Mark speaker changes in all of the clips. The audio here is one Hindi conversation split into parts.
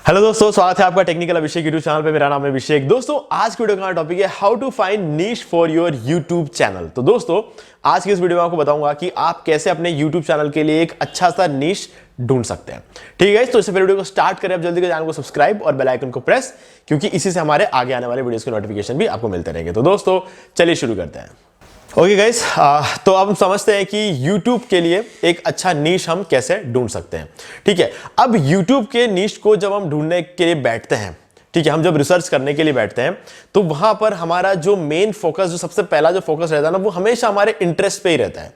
Speaker 1: हेलो दोस्तों, स्वागत है आपका टेक्निकल अभिषेक यूट्यूब चैनल पे। मेरा नाम है अभिषेक। दोस्तों, आज की वीडियो का टॉपिक है how to find niche for your YouTube channel. तो दोस्तों, आज की इस वीडियो में आपको बताऊंगा कि आप कैसे अपने यूट्यूब चैनल के लिए एक अच्छा सा नीश ढूंढ सकते हैं। ठीक है, तो इससे पहले वीडियो को स्टार्ट करें, आप जल्दी से चैनल को सब्सक्राइब और बेल आइकन को प्रेस, क्योंकि इसी से हमारे आगे आने वाले वीडियोस के नोटिफिकेशन भी आपको मिलते रहेंगे। तो दोस्तों, चलिए शुरू करते हैं। ओके गाइस, तो अब हम समझते हैं कि YouTube के लिए एक अच्छा नीश हम कैसे ढूंढ सकते हैं। ठीक है, अब YouTube के नीश को जब हम ढूंढने के लिए बैठते हैं, ठीक है, हम जब रिसर्च करने के लिए बैठते हैं, तो वहां पर हमारा जो मेन फोकस, जो सबसे पहला जो फोकस रहता है ना, वो हमेशा हमारे इंटरेस्ट पे ही रहता है।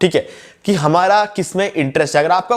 Speaker 1: ठीक है, कि हमारा किसमें इंटरेस्ट है। अगर आपका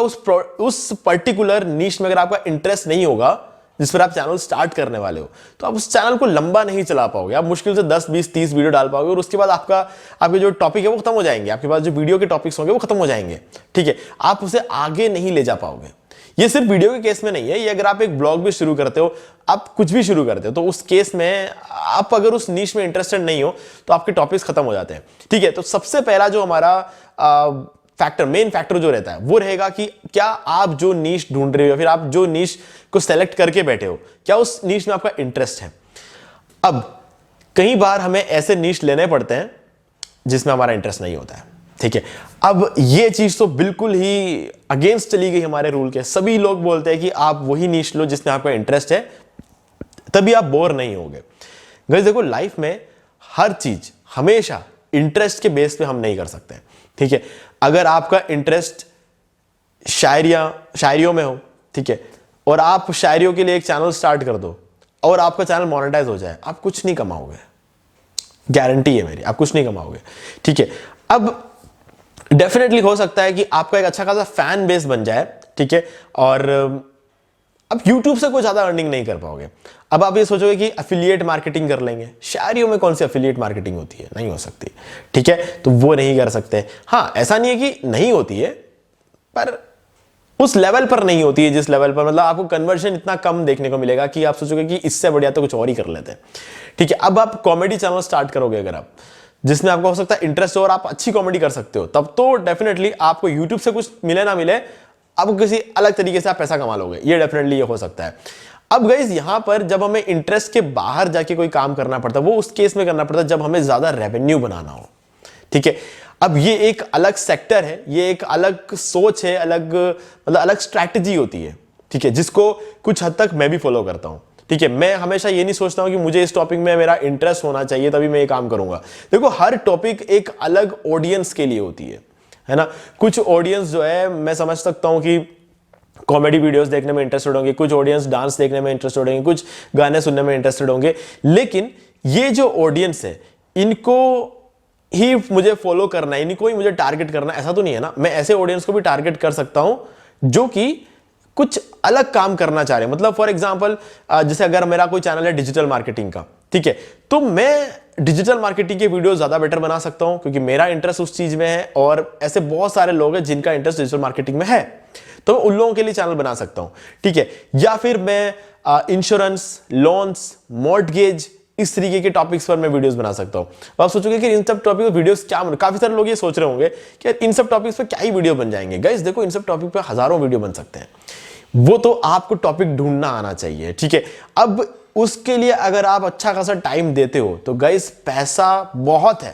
Speaker 1: उस पर्टिकुलर नीश में अगर आपका इंटरेस्ट नहीं होगा जिस पर आप चैनल स्टार्ट करने वाले हो, तो आप उस चैनल को लंबा नहीं चला पाओगे। आप मुश्किल से 10, 20, 30 वीडियो डाल पाओगे और उसके बाद आपके जो टॉपिक है वो खत्म हो जाएंगे। आपके पास जो वीडियो के टॉपिक्स होंगे वो खत्म हो जाएंगे। ठीक है, आप उसे आगे नहीं ले जा पाओगे। ये सिर्फ वीडियो के केस में नहीं है, ये अगर आप एक ब्लॉग भी शुरू करते हो, आप कुछ भी शुरू करते हो, तो उस केस में आप अगर उस नीश में इंटरेस्टेड नहीं हो तो आपके टॉपिक्स खत्म हो जाते हैं। ठीक है, तो सबसे पहला जो हमारा मेन फैक्टर जो रहता है वो रहेगा कि क्या आप जो नीश ढूंढ रहे हो या फिर आप जो नीश को सेलेक्ट करके बैठे हो, क्या उस नीश में आपका इंटरेस्ट है। अब कई बार हमें ऐसे नीश लेने पड़ते हैं जिसमें हमारा इंटरेस्ट नहीं होता है। ठीक है, अब ये चीज तो बिल्कुल ही अगेंस्ट चली गई हमारे रूल के। सभी लोग बोलते हैं कि आप वही नीश लो जिसमें आपका इंटरेस्ट है, तभी आप बोर नहीं होगे। गाइस देखो, लाइफ में हर चीज हमेशा इंटरेस्ट के बेस पे हम नहीं कर सकते। ठीक है, अगर आपका इंटरेस्ट शायरियों में हो, ठीक है, और आप शायरियों के लिए एक चैनल स्टार्ट कर दो और आपका चैनल मोनेटाइज हो जाए, आप कुछ नहीं कमाओगे। गारंटी है मेरी, आप कुछ नहीं कमाओगे। ठीक है, अब डेफिनेटली हो सकता है कि आपका एक अच्छा खासा फैन बेस बन जाए। ठीक है, और अब YouTube से कोई ज्यादा अर्निंग नहीं कर पाओगे। अब आप ये सोचोगे कि एफिलिएट मार्केटिंग कर लेंगे। शायरियों में कौन सी एफिलिएट मार्केटिंग होती है? नहीं हो सकती। ठीक है, तो वो नहीं कर सकते। हाँ, ऐसा नहीं है कि नहीं होती है, पर उस लेवल पर नहीं होती है जिस लेवल पर, मतलब आपको कन्वर्जन इतना कम देखने को मिलेगा कि आप सोचोगे कि इससे बढ़िया तो कुछ और ही कर लेते हैं। ठीक है, अब आप कॉमेडी चैनल स्टार्ट करोगे अगर आप, जिसमें आपको हो सकता है इंटरेस्ट हो और आप अच्छी कॉमेडी कर सकते हो, तब तो डेफिनेटली आपको यूट्यूब से कुछ मिले ना मिले, अब किसी अलग तरीके से आप पैसा कमा लोगे। ये डेफिनेटली ये हो सकता है। अब गाइस, यहां पर जब हमें इंटरेस्ट के बाहर जाके कोई काम करना पड़ता है, वो उस केस में करना पड़ता है जब हमें ज्यादा रेवेन्यू बनाना हो। ठीक है, अब ये एक अलग सेक्टर है, ये एक अलग सोच है, अलग स्ट्रैटेजी होती है। ठीक है, जिसको कुछ हद तक मैं भी फॉलो करता हूं। ठीक है, मैं हमेशा ये नहीं सोचता हूं कि मुझे इस टॉपिक में मेरा इंटरेस्ट होना चाहिए तभी मैं ये काम करूंगा। देखो, हर टॉपिक एक अलग ऑडियंस के लिए होती है ना। कुछ ऑडियंस जो है, मैं समझ सकता हूं कि कॉमेडी वीडियोस देखने में इंटरेस्टेड होंगे, कुछ ऑडियंस डांस देखने में इंटरेस्टेड होंगे, कुछ गाने सुनने में इंटरेस्टेड होंगे। लेकिन ये जो ऑडियंस है, इनको ही मुझे फॉलो करना है, इनको ही मुझे टारगेट करना है, ऐसा तो नहीं है ना। मैं ऐसे ऑडियंस को भी टारगेट कर सकता हूं जो कि कुछ अलग काम करना चाह रहे हैं। मतलब फॉर एग्जांपल, जैसे अगर मेरा कोई चैनल है डिजिटल मार्केटिंग का, ठीक है, तो मैं डिजिटल मार्केटिंग के वीडियो ज्यादा बेटर बना सकता हूं क्योंकि मेरा इंटरेस्ट उस चीज में है, और ऐसे बहुत सारे लोग हैं जिनका इंटरेस्ट डिजिटल मार्केटिंग में है, तो मैं उन लोगों के लिए चैनल बना सकता हूं। ठीक है, या फिर मैं इंश्योरेंस, लोन्स, मॉर्टगेज, इस तरीके के टॉपिक्स पर मैं वीडियोस बना सकता हूं। तो आप सोचोगे कि इन सब टॉपिक पर वीडियोस क्या, काफी सारे लोग ये सोच रहे होंगे कि इन सब टॉपिक्स पर क्या ही वीडियो बन जाएंगे। गाइस देखो, इन सब टॉपिक पर हजारों वीडियो बन सकते हैं, वो तो आपको टॉपिक ढूंढना आना चाहिए। ठीक है, अब उसके लिए अगर आप अच्छा खासा टाइम देते हो तो गाइस पैसा बहुत है।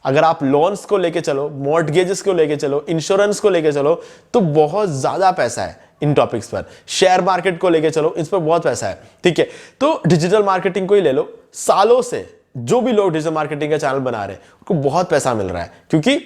Speaker 1: अगर आप लोन्स को लेके चलो, मॉर्टगेजेस को लेके चलो, इंश्योरेंस को लेके चलो, तो बहुत ज्यादा पैसा है इन टॉपिक्स पर। शेयर मार्केट को लेके चलो, इस पर बहुत पैसा है। ठीक है, तो डिजिटल मार्केटिंग को ही ले लो। सालों से जो भी लोग डिजिटल मार्केटिंग का चैनल बना रहे हैं, उनको बहुत पैसा मिल रहा है। क्योंकि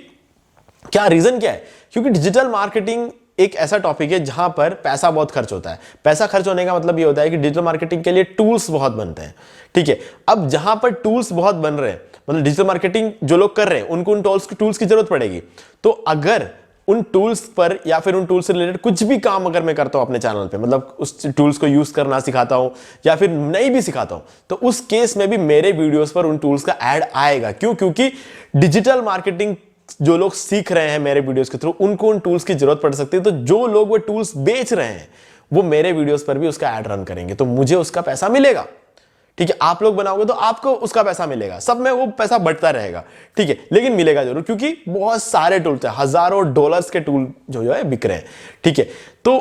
Speaker 1: क्या रीजन क्या है? क्योंकि डिजिटल मार्केटिंग एक ऐसा टॉपिक है जहां पर पैसा बहुत खर्च होता है। पैसा खर्च होने का मतलब ये होता है कि डिजिटल मार्केटिंग के लिए टूल्स बहुत बनते हैं। ठीक है, अब जहां पर टूल्स बहुत बन रहे हैं, मतलब डिजिटल मार्केटिंग जो लोग कर रहे हैं, उनको उन टूल्स की जरूरत पड़ेगी। तो अगर उन टूल्स पर या फिर उन टूल्स से रिलेटेड कुछ भी काम अगर मैं करता हूं अपने चैनल पे, मतलब उस टूल्स को यूज करना सिखाता हूं या फिर नहीं भी सिखाता हूं, तो उस केस में भी मेरे वीडियोस पर उन टूल्स का ऐड आएगा। क्यों? क्योंकि डिजिटल मार्केटिंग जो लोग सीख रहे हैं मेरे वीडियोस के थ्रू, उनको उन टूल्स की जरूरत पड़ सकती है। तो जो लोग वो टूल्स बेच रहे हैं, वो मेरे वीडियोस पर भी उसका ऐड रन करेंगे, तो मुझे उसका पैसा मिलेगा। ठीक है, आप लोग बनाओगे तो आपको उसका पैसा मिलेगा, सब में वो पैसा बढ़ता रहेगा। ठीक है, लेकिन मिलेगा जरूर, क्योंकि बहुत सारे टूल्स हैं, हजारों डॉलर्स के टूल जो है बिक रहे हैं। ठीक है, तो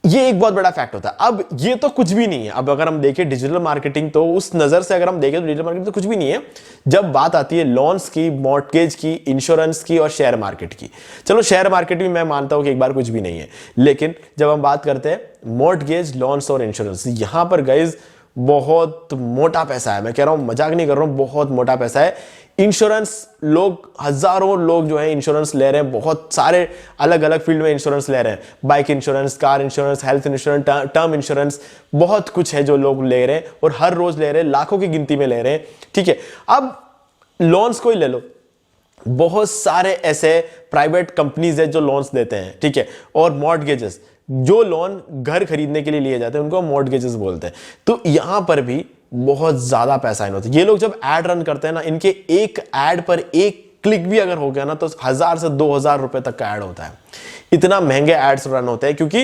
Speaker 1: ये एक बहुत बड़ा फैक्ट होता है। अब ये तो कुछ भी नहीं है। अब अगर हम देखें डिजिटल मार्केटिंग, तो उस नजर से अगर हम देखें तो डिजिटल मार्केटिंग तो कुछ भी नहीं है जब बात आती है लोन्स की, मॉर्टगेज की, इंश्योरेंस की और शेयर मार्केट की। चलो शेयर मार्केट भी मैं मानता हूं कि एक बार कुछ भी नहीं है, लेकिन जब हम बात करते हैं मॉर्टगेज, लोन्स और इंश्योरेंस, यहां पर गाइज बहुत मोटा पैसा है। मैं कह रहा हूं, मजाक नहीं कर रहा हूं, बहुत मोटा पैसा है। इंश्योरेंस, लोग, हजारों लोग जो है इंश्योरेंस ले रहे हैं, बहुत सारे अलग अलग फील्ड में इंश्योरेंस ले रहे हैं। Bike insurance, car insurance, health insurance, term insurance, बहुत कुछ है जो लोग ले रहे हैं और हर रोज ले रहे हैं, लाखों की गिनती में ले रहे हैं। ठीक है, अब लोन्स को ही ले लो, बहुत सारे ऐसे प्राइवेट कंपनीज है जो लोन्स देते हैं। ठीक है, और मॉर्टगेजेस, जो लोन घर खरीदने के लिए लिए जाते हैं उनको मॉर्टगेजेस बोलते हैं। तो यहां पर भी बहुत ज्यादा पैसा इन होता है। ये लोग जब एड रन करते हैं ना, इनके एक एड पर एक क्लिक भी अगर हो गया ना तो 1000 से 2000 रुपए तक का एड होता है। इतना महंगे एड्स रन होते हैं क्योंकि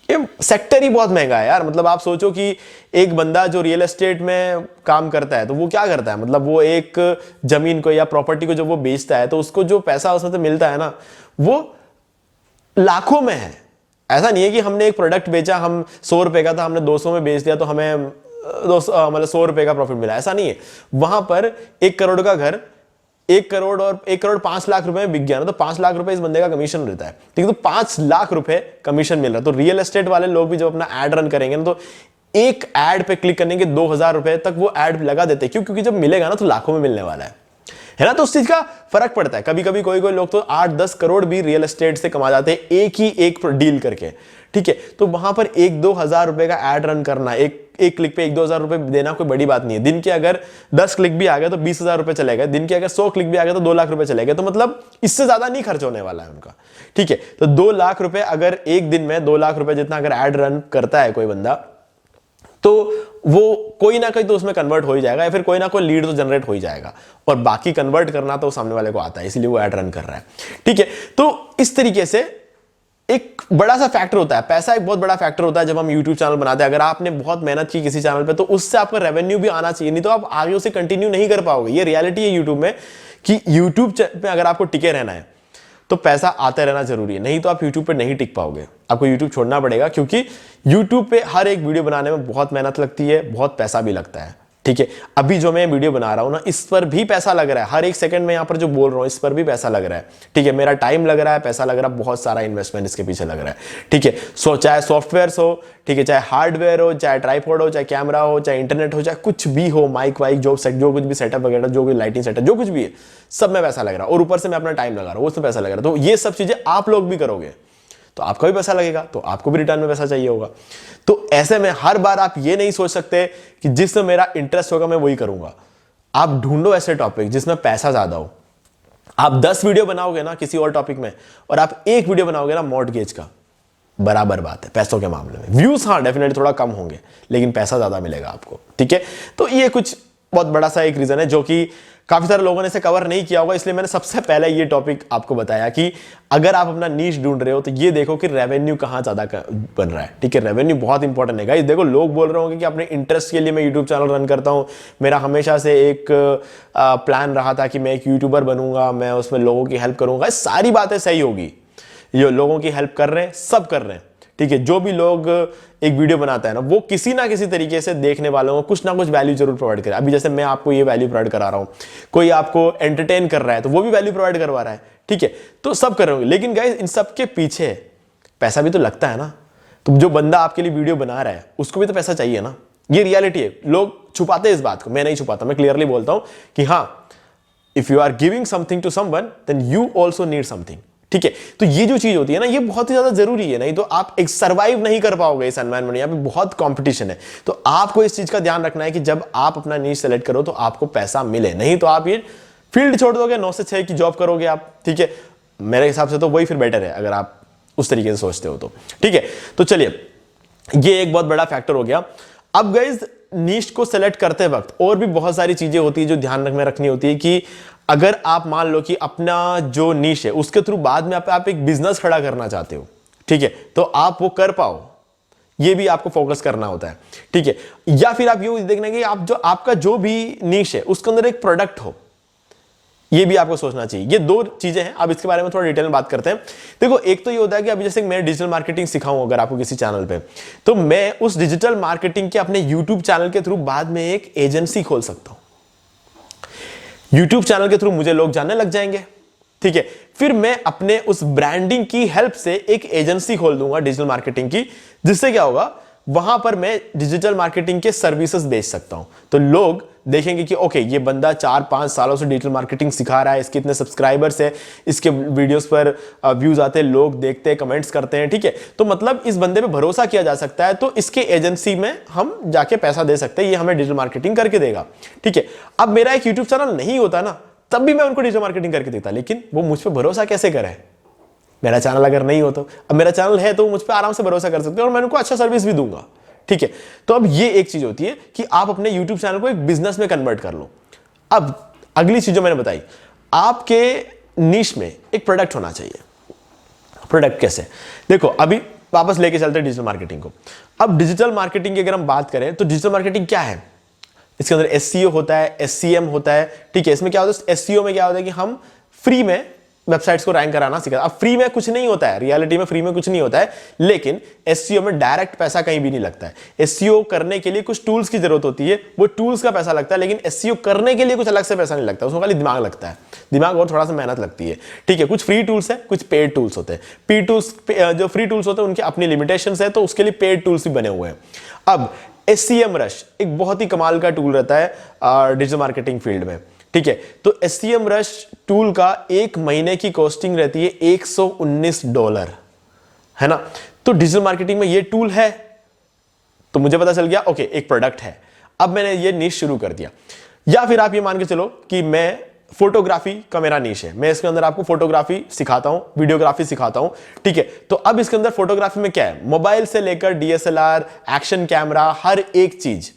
Speaker 1: ये सेक्टर ही बहुत महंगा है यार। मतलब आप सोचो कि एक बंदा जो रियल एस्टेट में काम करता है तो वो क्या करता है, मतलब वो एक जमीन को या प्रॉपर्टी को जब वो बेचता है तो उसको जो पैसा उसमें से मिलता है ना, वो लाखों में है। ऐसा नहीं है कि हमने एक प्रोडक्ट बेचा, हम 100 रुपए का था, हमने 200 में बेच दिया तो हमें 200 मतलब 100 रुपए का प्रॉफिट मिला, ऐसा नहीं है। वहां पर 1 करोड़ का घर 1 करोड़ और 1 करोड़ 5 लाख रुपए में बिक गया ना, तो 5 लाख रुपए इस बंदे का कमीशन रहता है। ठीक है, तो 5 लाख रुपए कमीशन मिल रहा है। तो रियल एस्टेट वाले लोग भी जब अपना एड रन करेंगे ना, तो एक एड पे क्लिक करने के 2000 रुपए तक वो एड लगा देते हैं। क्यों? क्योंकि जब मिलेगा ना तो लाखों में मिलने वाला है ना। तो उस चीज का फर्क पड़ता है। कभी कभी कोई कोई लोग तो 8-10 करोड़ भी रियल एस्टेट से कमा जाते हैं एक ही एक डील करके। ठीक है, तो वहां पर 1-2 हजार रुपए का एड रन करना, एक क्लिक पे 1-2 हजार रुपए देना कोई बड़ी बात नहीं है। दिन के अगर 10 क्लिक भी आ गए तो 20,000 रुपए चले गए, दिन के अगर 100 क्लिक भी आ गए तो 2 लाख रुपए चले गए। तो मतलब इससे ज्यादा नहीं खर्च होने वाला है उनका। ठीक है, तो 2 लाख रुपए अगर एक दिन में 2 लाख रुपए जितना अगर एड रन करता है कोई बंदा, तो वो कोई ना कोई तो उसमें कन्वर्ट हो ही जाएगा, या फिर कोई ना कोई लीड तो जनरेट हो ही जाएगा। और बाकी कन्वर्ट करना तो सामने वाले को आता है, इसलिए वो एड रन कर रहा है। ठीक है, तो इस तरीके से एक बड़ा सा फैक्टर होता है, पैसा एक बहुत बड़ा फैक्टर होता है जब हम YouTube चैनल बनाते हैं। अगर आपने बहुत मेहनत की किसी चैनल पे तो उससे आपका रेवेन्यू भी आना चाहिए, नहीं तो आप आगे उसे कंटिन्यू नहीं कर पाओगे। ये रियलिटी है YouTube में कि YouTube पे अगर आपको टिके रहना है तो पैसा आते रहना जरूरी है, नहीं तो आप YouTube पे नहीं टिक पाओगे। आपको YouTube छोड़ना पड़ेगा, क्योंकि YouTube पे हर एक वीडियो बनाने में बहुत मेहनत लगती है, बहुत पैसा भी लगता है। ठीक है, अभी जो मैं वीडियो बना रहा हूं ना, इस पर भी पैसा लग रहा है। हर एक सेकंड में यहां पर जो बोल रहा हूं इस पर भी पैसा लग रहा है। ठीक है, मेरा टाइम लग रहा है, पैसा लग रहा है, बहुत सारा इन्वेस्टमेंट इसके पीछे लग रहा है। ठीक है, चाहे सॉफ्टवेयर हो, ठीक है, चाहे हार्डवेयर हो, चाहे ट्राइपॉड हो, चाहे कैमरा हो, चाहे इंटरनेट हो, चाहे कुछ भी हो, माइक वाइक जो कुछ भी सेटअप वगैरह, जो भी लाइटिंग सेटअप, जो कुछ भी है, सब में पैसा लग रहा है। और ऊपर से मैं अपना टाइम लगा रहा हूं, उसमें पैसा लग रहा है। तो ये सब चीजें आप लोग भी करोगे तो आपका भी पैसा लगेगा, तो आपको भी रिटर्न में पैसा चाहिए होगा। तो ऐसे में हर बार आप ये नहीं सोच सकते कि जिसमें मेरा इंटरेस्ट होगा मैं वही करूंगा। आप ढूंढो ऐसे टॉपिक जिसमें पैसा ज्यादा हो। आप 10 वीडियो बनाओगे ना किसी और टॉपिक में, और आप एक वीडियो बनाओगे ना मॉर्टगेज का, बराबर बात है पैसों के मामले में। व्यूज हाँ डेफिनेटली थोड़ा कम होंगे, लेकिन पैसा ज्यादा मिलेगा आपको। ठीक है, तो ये कुछ बहुत बड़ा सा एक रीजन है जो कि काफी सारे लोगों ने इसे कवर नहीं किया होगा, इसलिए मैंने सबसे पहले ये टॉपिक आपको बताया कि अगर आप अपना नीश ढूंढ रहे हो तो ये देखो कि रेवेन्यू कहां ज्यादा बन रहा है। ठीक है, रेवेन्यू बहुत इंपॉर्टेंट है गाइस। देखो, लोग बोल रहे होंगे कि अपने इंटरेस्ट के लिए मैं यूट्यूब चैनल रन करता हूं, मेरा हमेशा से एक प्लान रहा था कि मैं एक यूट्यूबर बनूंगा, मैं उसमें लोगों की हेल्प करूंगा। सारी बातें सही होगी, ये लोगों की हेल्प कर रहे हैं, सब कर रहे हैं। ठीक है, जो भी लोग एक वीडियो बनाता है ना, वो किसी ना किसी तरीके से देखने वालों को कुछ ना कुछ वैल्यू जरूर प्रोवाइड करे। अभी जैसे मैं आपको ये वैल्यू प्रोवाइड करा रहा हूं, कोई आपको एंटरटेन कर रहा है तो वो भी वैल्यू प्रोवाइड करवा रहा है। ठीक है, तो सब कर रहे होंगे, लेकिन गाइस इन सब के पीछे पैसा भी तो लगता है ना। तो जो बंदा आपके लिए वीडियो बना रहा है उसको भी तो पैसा चाहिए ना। ये रियलिटी है, लोग छुपाते हैं इस बात को, मैं नहीं छुपाता, मैं क्लियरली बोलता हूं कि हाँ, if you are giving something to someone then you also need something. ठीक है, तो ये जो चीज होती है ना, ये बहुत ही ज्यादा जरूरी है, नहीं तो आप एक सर्वाइव नहीं कर पाओगे इस एनवायरनमेंट में। यहाँ पे बहुत कंपटीशन है, तो आपको इस चीज का ध्यान रखना है कि जब आप अपना नीश सेलेक्ट करो तो आपको पैसा मिले, नहीं तो आप ये फील्ड छोड़ दोगे, 9 से 6 की जॉब करोगे आप। ठीक है, मेरे हिसाब से तो वही फिर बेटर है अगर आप उस तरीके से सोचते हो तो। ठीक है, तो चलिए, ये एक बहुत बड़ा फैक्टर हो गया। अब गाइस नीश को सेलेक्ट करते वक्त और भी बहुत सारी चीजें होती है जो ध्यान में रखनी होती है कि अगर आप मान लो कि अपना जो नीश है उसके थ्रू बाद में आप एक बिजनेस खड़ा करना चाहते हो, ठीक है, तो आप वो कर पाओ, ये भी आपको फोकस करना होता है। ठीक है, या फिर आप ये देखना कि आप जो आपका जो भी नीश है उसके अंदर एक प्रोडक्ट हो, ये भी आपको सोचना चाहिए। ये दो चीजें हैं। अब इसके बारे में थोड़ा डिटेल में बात करते हैं। देखो, एक तो ये होता है कि अभी जैसे मैं डिजिटल मार्केटिंग सिखाऊं अगर आपको किसी चैनल पे, तो मैं उस डिजिटल मार्केटिंग के अपने यूट्यूब चैनल के थ्रू बाद में एक एजेंसी खोल सकता हूं। यूट्यूब चैनल के थ्रू मुझे लोग जानने लग जाएंगे, ठीक है। फिर मैं अपने उस ब्रांडिंग की हेल्प से एक एजेंसी खोल दूंगा डिजिटल मार्केटिंग की, जिससे क्या होगा, वहां पर मैं डिजिटल मार्केटिंग के सर्विसेज बेच सकता हूं। तो लोग देखेंगे कि ओके, ये बंदा 4-5 सालों से डिजिटल मार्केटिंग सिखा रहा है, इसके इतने सब्सक्राइबर्स है, इसके वीडियोस पर व्यूज आते हैं, लोग देखते हैं, कमेंट्स करते हैं, ठीक है। तो मतलब इस बंदे पे भरोसा किया जा सकता है, तो इसके एजेंसी में हम जाके पैसा दे सकते हैं, ये हमें डिजिटल मार्केटिंग करके देगा, ठीक है। अब मेरा एक यूट्यूब चैनल नहीं होता ना, तब भी मैं उनको डिजिटल मार्केटिंग करके देता, लेकिन वो मुझ पर भरोसा कैसे करे? मेरा चैनल अगर नहीं हो तो, अब मेरा चैनल है तो मुझ पर आराम से भरोसा कर सकते हैं और मैं उनको अच्छा सर्विस भी दूंगा, ठीक है। तो अब ये एक चीज होती है कि आप अपने YouTube चैनल को एक बिजनेस में कन्वर्ट कर लो। अब अगली चीज जो मैंने बताई, आपके नीश में एक प्रोडक्ट होना चाहिए। प्रोडक्ट कैसे? देखो, अभी वापस लेके चलते हैं डिजिटल मार्केटिंग को। अब डिजिटल मार्केटिंग की अगर हम बात करें तो डिजिटल मार्केटिंग क्या है? इसके अंदर SEO होता है, SCM होता है, ठीक है। इसमें क्या होता है, SEO में क्या होता है कि हम फ्री में वेबसाइट्स को रैंक कराना सीखा। अब फ्री में कुछ नहीं होता है, रियलिटी में फ्री में कुछ नहीं होता है, लेकिन SEO में डायरेक्ट पैसा कहीं भी नहीं लगता है। SEO करने के लिए कुछ टूल्स की जरूरत होती है, वो टूल्स का पैसा लगता है, लेकिन SEO करने के लिए कुछ अलग से पैसा नहीं लगता, उसमें खाली दिमाग लगता है, दिमाग और थोड़ा सा मेहनत लगती है, ठीक है। कुछ फ्री टूल्स है, कुछ पेड टूल्स होते हैं। जो फ्री टूल्स होते हैं उनकी अपनी लिमिटेशंस है, तो उसके लिए पेड टूल्स भी बने हुए हैं। अब SEMrush एक बहुत ही कमाल का टूल रहता है डिजिटल मार्केटिंग फील्ड में, ठीक है। तो SEMrush टूल का एक महीने की कॉस्टिंग रहती है $119, है ना। तो डिजिटल मार्केटिंग में ये टूल है, तो मुझे पता चल गया ओके, एक प्रोडक्ट है। अब मैंने ये नीश शुरू कर दिया। या फिर आप ये मान के चलो कि मैं फोटोग्राफी का मेरा नीश है, मैं इसके अंदर आपको फोटोग्राफी सिखाता हूं, वीडियोग्राफी सिखाता हूं, ठीक है। तो अब इसके अंदर फोटोग्राफी में क्या है, मोबाइल से लेकर DSLR, एक्शन कैमरा, हर एक चीज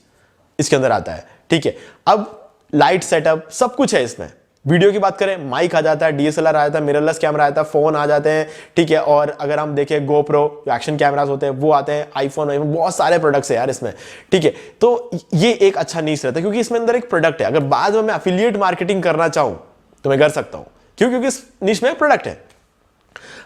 Speaker 1: इसके अंदर आता है, ठीक है। अब लाइट सेटअप सब कुछ है इसमें। वीडियो की बात करें, माइक आ जाता है, DSLR आ जाता है, मिररलेस कैमरा आ जाता है, फोन आ जाते हैं, ठीक है। और अगर हम देखें GoPro, एक्शन कैमरास होते हैं वो आते हैं, आईफोन, बहुत सारे प्रोडक्ट्स है यार इसमें, ठीक है। तो ये एक अच्छा नीश रहता है क्योंकि इसमें अंदर एक प्रोडक्ट है। अगर बाद में मैं एफिलिएट मार्केटिंग करना चाहूं तो मैं कर सकता हूं, क्यों? क्योंकि इस नीश में प्रोडक्ट है।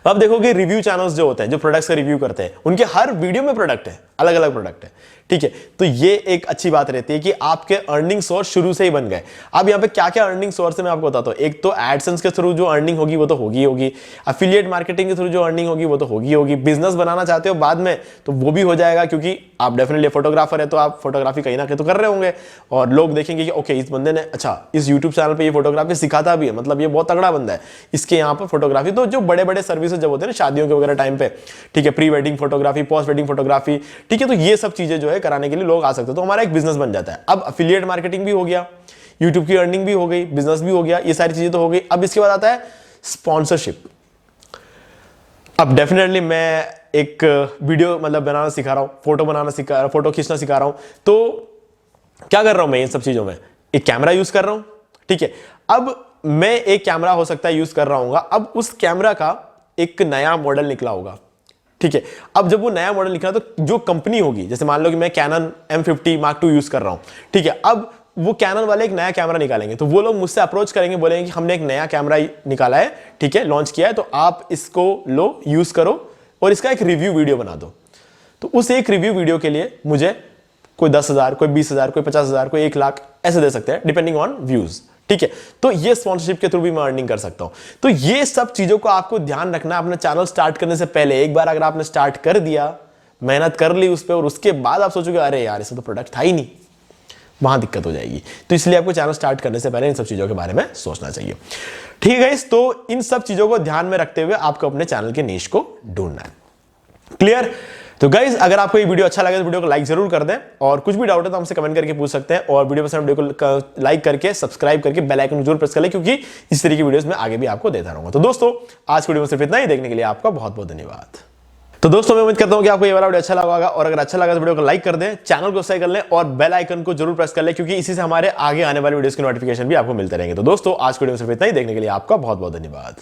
Speaker 1: अब देखोगे रिव्यू चैनल्स जो होते हैं, जो प्रोडक्ट्स का रिव्यू करते हैं, उनके हर वीडियो में प्रोडक्ट है, अलग अलग प्रोडक्ट है, ठीक है। तो ये एक अच्छी बात रहती है कि आपके अर्निंग सोर्स शुरू से ही बन गए। अब यहाँ पे क्या क्या अर्निंग सोर्स है मैं आपको बताता हूँ। एक तो एडसेंस के थ्रू जो अर्निंग होगी वो तो होगी होगी, एफिलिएट मार्केटिंग के थ्रू जो अर्निंग होगी वो तो होगी होगी, बिजनेस बनाना चाहते हो बाद में तो वो भी हो जाएगा, क्योंकि आप डेफिनेटली फोटोग्राफर है तो आप फोटोग्राफी कहीं ना कहीं तो कर रहे होंगे और लोग देखेंगे कि ओके, इस बंदे ने अच्छा इस यूट्यूब चैनल पे ये फोटोग्राफी सिखाता भी है, मतलब ये बहुत तगड़ा बंदा है, इसके यहाँ पर फोटोग्राफी। तो जो बड़े बड़े सर्विसेज जब होते हैं ना शादियों के वगैरह टाइम पे, ठीक है, pre wedding photography, post wedding photography, ठीक है, तो ये सब चीजें जो है कराने के लिए लोग आ सकते हैं, तो हमारा एक बिजनेस बन जाता है। अब एफिलिएट मार्केटिंग भी हो गया, यूट्यूब की अर्निंग भी हो गई, बिजनेस भी हो गया, ये सारी चीजें तो हो गई। अब इसके बाद आता है स्पॉन्सरशिप। अब डेफिनेटली मैं एक वीडियो मतलब बनाना सिखा रहा हूं, फोटो बनाना सिखा रहा हूं, फोटो खींचना सिखा रहा हूं, तो क्या कर रहा हूं मैं इन सब चीजों में, एक कैमरा यूज कर रहा हूं, ठीक है। अब मैं एक कैमरा हो सकता है यूज कर रहा हूं, अब उस कैमरा का एक नया मॉडल निकला होगा, ठीक है। अब जब वो नया मॉडल निकला तो जो कंपनी होगी, जैसे मान लो कि मैं cannon M50 Mark II use कर रहा हूं, ठीक है। अब वो कैनन वाले एक नया कैमरा निकालेंगे तो वो लोग मुझसे अप्रोच करेंगे, बोलेंगे कि हमने एक नया कैमरा निकाला है, ठीक है, लॉन्च किया है, तो आप इसको लो, यूज करो और इसका एक रिव्यू वीडियो बना दो। तो उस एक रिव्यू वीडियो के लिए मुझे कोई 10,000, कोई 20,000, कोई 50,000, कोई 1 लाख ऐसे दे सकते हैं डिपेंडिंग ऑन व्यूज, ठीक है। तो ये स्पॉन्सरशिप के थ्रू भी मैं अर्निंग कर सकता हूं। तो ये सब चीजों को आपको ध्यान रखना अपना चैनल स्टार्ट करने से पहले। एक बार अगर आपने स्टार्ट कर दिया, मेहनत कर ली उस पर और उसके बाद आप सोचोगे अरे यार इसमें तो प्रोडक्ट था ही नहीं, वहां दिक्कत हो जाएगी। तो इसलिए आपको चैनल स्टार्ट करने से पहले इन सब चीजों के बारे में सोचना चाहिए, ठीक है। तो इन सब चीजों को ध्यान में रखते हुए आपको अपने चैनल के नीश को ढूंढना है। क्लियर? तो गाइज अगर आपको ये वीडियो अच्छा लगे तो वीडियो को लाइक जरूर कर दें, और कुछ भी डाउट है तो हमसे कमेंट करके पूछ सकते हैं, और वीडियो पसंद वीडियो को लाइक करके सब्सक्राइब करके बेल आइकन जरूर प्रेस कर लें, क्योंकि इस तरीके की वीडियोस में आगे भी आपको देता रहूंगा। तो दोस्तों आज की वीडियो में सिर्फ इतना ही, देखने के लिए आपका बहुत बहुत धन्यवाद। तो दोस्तों मैं उम्मीद करता हूं कि आपको ये वाला वीडियो अच्छा लगा होगा, और अगर अच्छा लगा तो वीडियो को लाइक कर दें, चैनल को सब्सक्राइब कर लें और बेल आइकन को जरूर प्रेस कर लें, क्योंकि इसी से हमारे आगे आने वाले वीडियोस की नोटिफिकेशन भी आपको मिलते रहेंगे। तो दोस्तों आज की वीडियो में सिर्फ इतना ही, देखने के लिए आपका बहुत बहुत धन्यवाद।